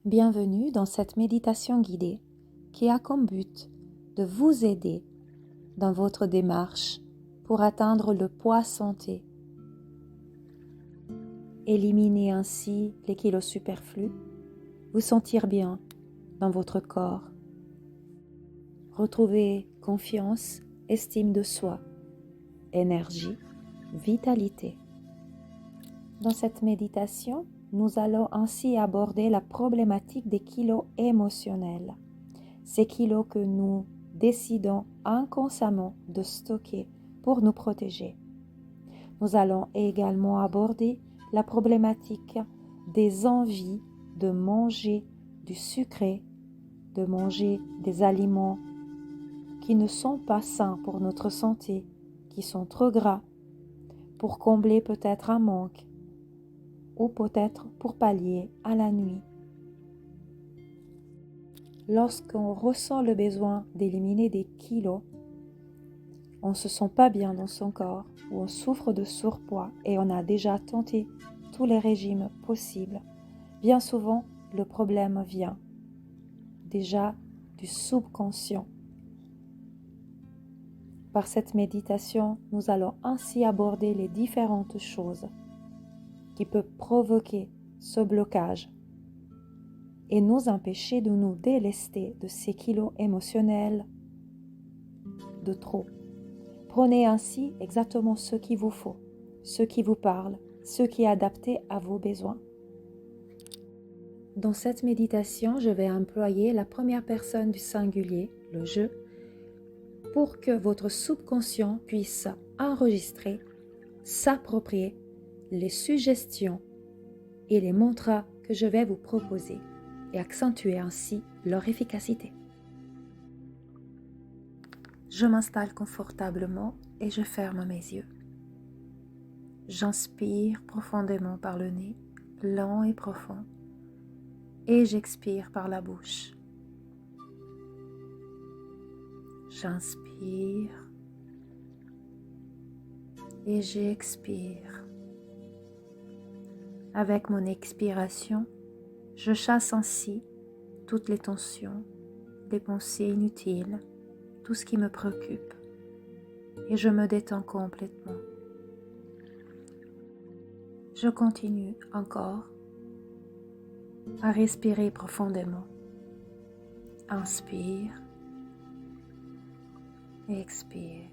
Bienvenue dans cette méditation guidée qui a comme but de vous aider dans votre démarche pour atteindre le poids santé. Éliminer ainsi les kilos superflus, vous sentir bien dans votre corps, retrouver confiance, estime de soi, énergie, vitalité. Dans cette méditation, nous allons ainsi aborder la problématique des kilos émotionnels. Ces kilos que nous décidons inconsciemment de stocker pour nous protéger. Nous allons également aborder la problématique des envies de manger du sucré, de manger des aliments qui ne sont pas sains pour notre santé, qui sont trop gras, pour combler peut-être un manque, ou peut-être pour pallier à la nuit. Lorsqu'on ressent le besoin d'éliminer des kilos, on ne se sent pas bien dans son corps ou on souffre de surpoids et on a déjà tenté tous les régimes possibles. Bien souvent, le problème vient déjà du subconscient. Par cette méditation, nous allons ainsi aborder les différentes choses qui peuvent provoquer ce blocage et nous empêcher de nous délester de ces kilos émotionnels de trop. Prenez ainsi exactement ce qu'il vous faut, ce qui vous parle, ce qui est adapté à vos besoins. Dans cette méditation, je vais employer la première personne du singulier, le je, pour que votre subconscient puisse enregistrer, s'approprier les suggestions et les mantras que je vais vous proposer et accentuer ainsi leur efficacité. Je m'installe confortablement et je ferme mes yeux. J'inspire profondément par le nez, lent et profond, et j'expire par la bouche. J'inspire et j'expire. Avec mon expiration, je chasse ainsi toutes les tensions, les pensées inutiles, tout ce qui me préoccupe, et je me détends complètement. Je continue encore à respirer profondément. Inspire et expire.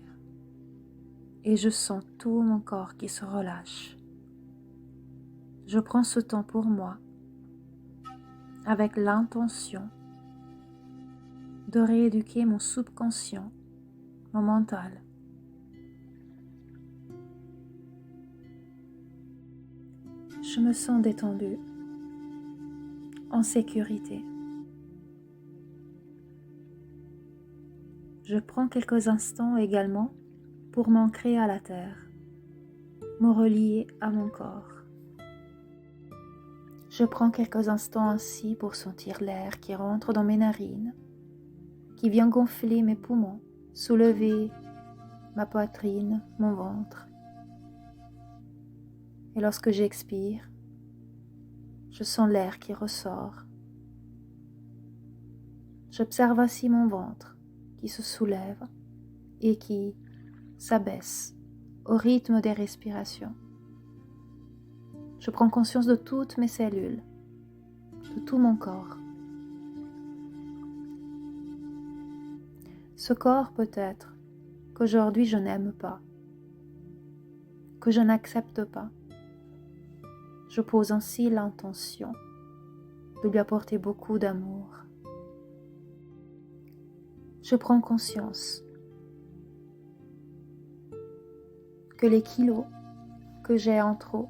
Et je sens tout mon corps qui se relâche. Je prends ce temps pour moi avec l'intention de rééduquer mon subconscient, mon mental. Je me sens détendue, en sécurité. Je prends quelques instants également pour m'ancrer à la terre, me relier à mon corps. Je prends quelques instants ainsi pour sentir l'air qui rentre dans mes narines, qui vient gonfler mes poumons, soulever ma poitrine, mon ventre. Et lorsque j'expire, je sens l'air qui ressort. J'observe ainsi mon ventre qui se soulève et qui s'abaisse au rythme des respirations. Je prends conscience de toutes mes cellules, de tout mon corps. Ce corps peut-être qu'aujourd'hui je n'aime pas, que je n'accepte pas. Je pose ainsi l'intention de lui apporter beaucoup d'amour. Je prends conscience que les kilos que j'ai en trop,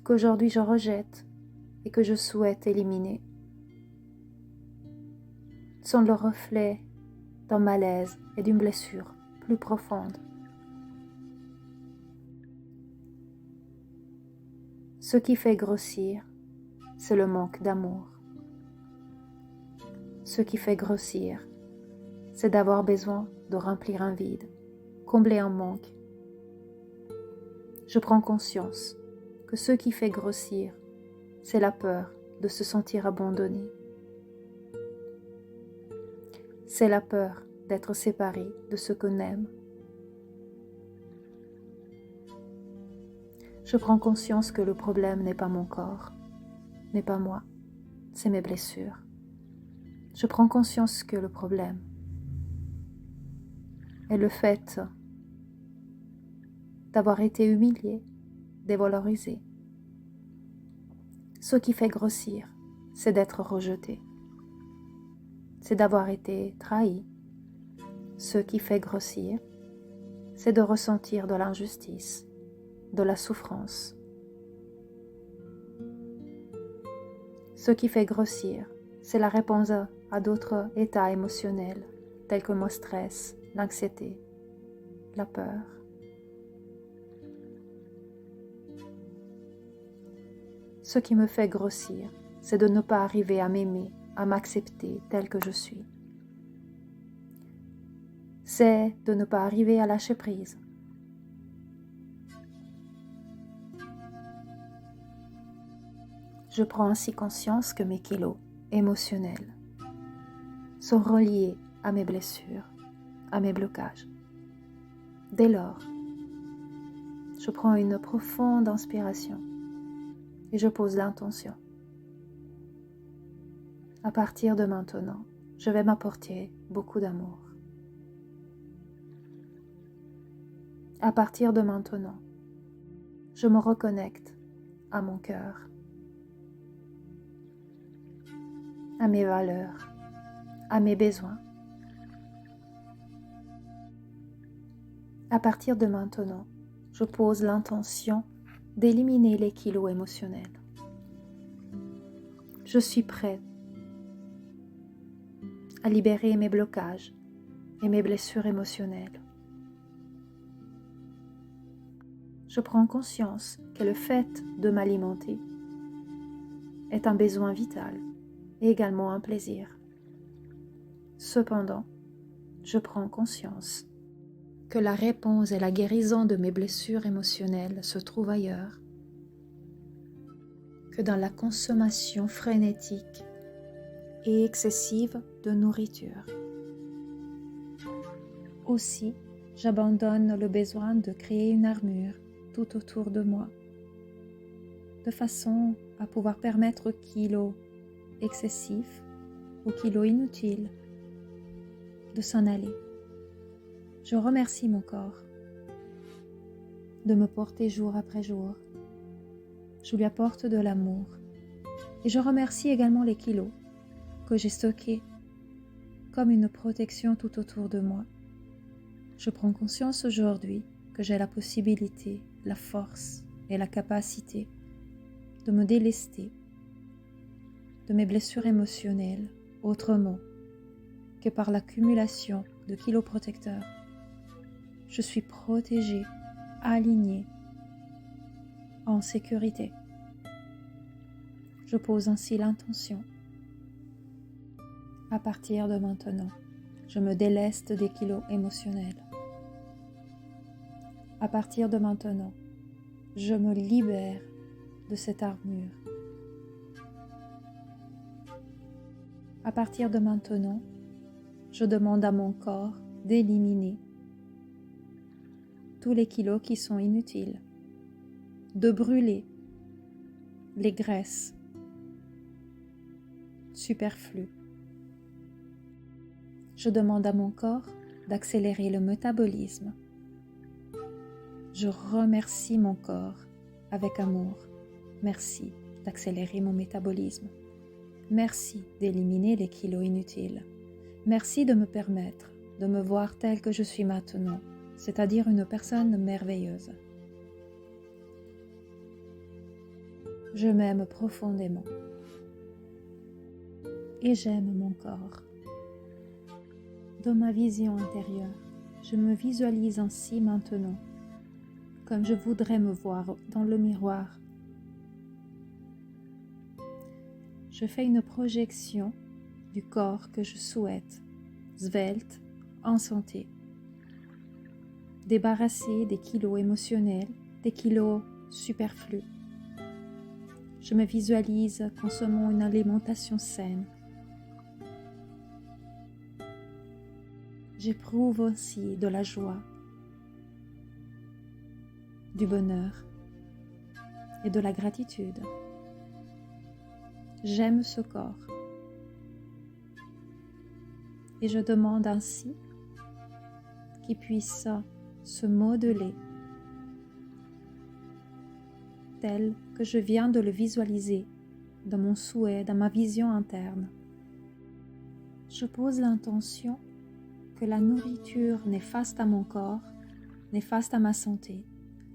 qu'aujourd'hui je rejette et que je souhaite éliminer, sont le reflet d'un malaise et d'une blessure plus profonde. Ce qui fait grossir, c'est le manque d'amour. Ce qui fait grossir, c'est d'avoir besoin de remplir un vide, combler un manque. Je prends conscience que ce qui fait grossir, c'est la peur de se sentir abandonné. C'est la peur d'être séparé de ce qu'on aime. Je prends conscience que le problème n'est pas mon corps, n'est pas moi, c'est mes blessures. Je prends conscience que le problème est le fait d'avoir été humilié, dévalorisé. Ce qui fait grossir, c'est d'être rejeté. C'est d'avoir été trahi. Ce qui fait grossir, c'est de ressentir de l'injustice, de la souffrance. Ce qui fait grossir, c'est la réponse à d'autres états émotionnels, tels que le stress, l'anxiété, la peur. Ce qui me fait grossir, c'est de ne pas arriver à m'aimer, à m'accepter tel que je suis. C'est de ne pas arriver à lâcher prise. Je prends ainsi conscience que mes kilos émotionnels sont reliés à mes blessures, à mes blocages. Dès lors, je prends une profonde inspiration et je pose l'intention. À partir de maintenant, je vais m'apporter beaucoup d'amour. À partir de maintenant, je me reconnecte à mon cœur, à mes valeurs, à mes besoins. À partir de maintenant, je pose l'intention d'éliminer les kilos émotionnels. Je suis prête à libérer mes blocages et mes blessures émotionnelles. Je prends conscience que le fait de m'alimenter est un besoin vital et également un plaisir. Cependant, je prends conscience que la réponse et la guérison de mes blessures émotionnelles se trouvent ailleurs que dans la consommation frénétique et excessive de nourriture. Aussi, j'abandonne le besoin de créer une armure tout autour de moi, de façon à pouvoir permettre aux kilos excessifs, aux kilos inutiles, de s'en aller. Je remercie mon corps de me porter jour après jour. Je lui apporte de l'amour. Et je remercie également les kilos que j'ai stockés comme une protection tout autour de moi. Je prends conscience aujourd'hui que j'ai la possibilité, la force et la capacité de me délester de mes blessures émotionnelles autrement que par l'accumulation de kilos protecteurs. Je suis protégée, alignée, en sécurité. Je pose ainsi l'intention. À partir de maintenant, je me déleste des kilos émotionnels. À partir de maintenant, je me libère de cette armure. À partir de maintenant, je demande à mon corps d'éliminer tous les kilos qui sont inutiles, de brûler les graisses superflues. Je demande à mon corps d'accélérer le métabolisme. Je remercie mon corps avec amour. Merci d'accélérer mon métabolisme. Merci d'éliminer les kilos inutiles. Merci de me permettre de me voir telle que je suis maintenant, c'est-à-dire une personne merveilleuse. Je m'aime profondément et j'aime mon corps. Dans ma vision intérieure, je me visualise ainsi maintenant, comme je voudrais me voir dans le miroir. Je fais une projection du corps que je souhaite, svelte, en santé, débarrassé des kilos émotionnels, des kilos superflus. Je me visualise consommant une alimentation saine. J'éprouve aussi de la joie, du bonheur et de la gratitude. J'aime ce corps et je demande ainsi qu'il puisse se modeler tel que je viens de le visualiser dans mon souhait, dans ma vision interne. Je pose l'intention que la nourriture néfaste à mon corps, néfaste à ma santé,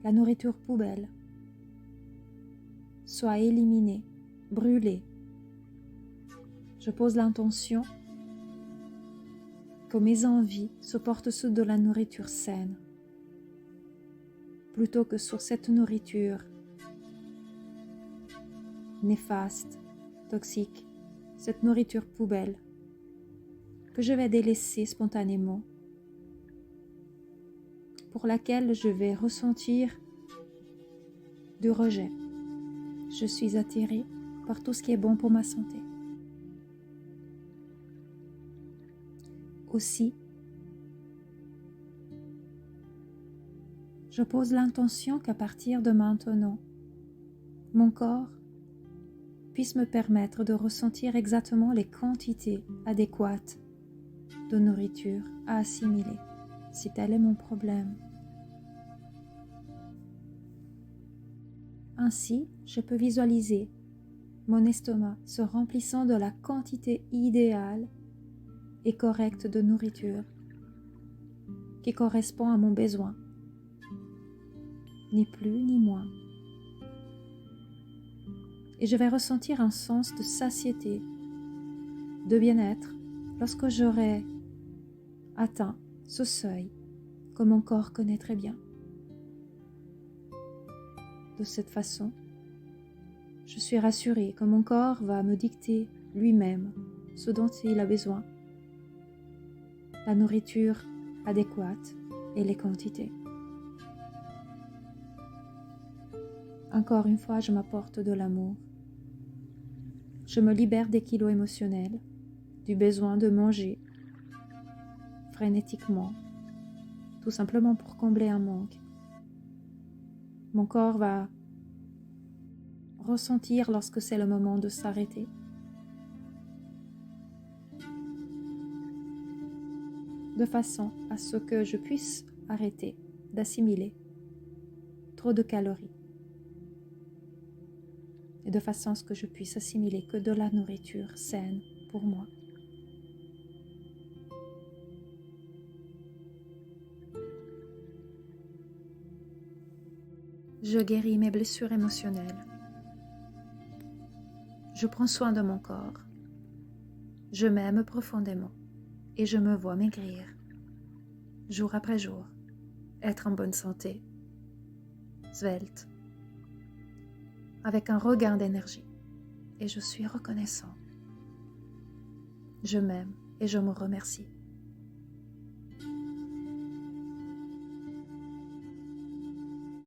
la nourriture poubelle, soit éliminée, brûlée. Je pose l'intention que mes envies se portent sur de la nourriture saine, plutôt que sur cette nourriture néfaste, toxique, cette nourriture poubelle que je vais délaisser spontanément, pour laquelle je vais ressentir du rejet. Je suis attirée par tout ce qui est bon pour ma santé. Aussi, je pose l'intention qu'à partir de maintenant, mon corps puisse me permettre de ressentir exactement les quantités adéquates de nourriture à assimiler, si tel est mon problème. Ainsi, je peux visualiser mon estomac se remplissant de la quantité idéale et correcte de nourriture qui correspond à mon besoin, ni plus ni moins. Et je vais ressentir un sens de satiété, de bien-être lorsque j'aurai atteint ce seuil que mon corps connaît très bien. De cette façon, je suis rassurée que mon corps va me dicter lui-même ce dont il a besoin, la nourriture adéquate et les quantités. Encore une fois, je m'apporte de l'amour. Je me libère des kilos émotionnels, du besoin de manger frénétiquement, tout simplement pour combler un manque. Mon corps va ressentir lorsque c'est le moment de s'arrêter. De façon à ce que je puisse arrêter d'assimiler trop de calories. Et de façon à ce que je puisse assimiler que de la nourriture saine pour moi. Je guéris mes blessures émotionnelles. Je prends soin de mon corps. Je m'aime profondément et je me vois maigrir, jour après jour, être en bonne santé, svelte, avec un regain d'énergie, et je suis reconnaissant. Je m'aime et je me remercie.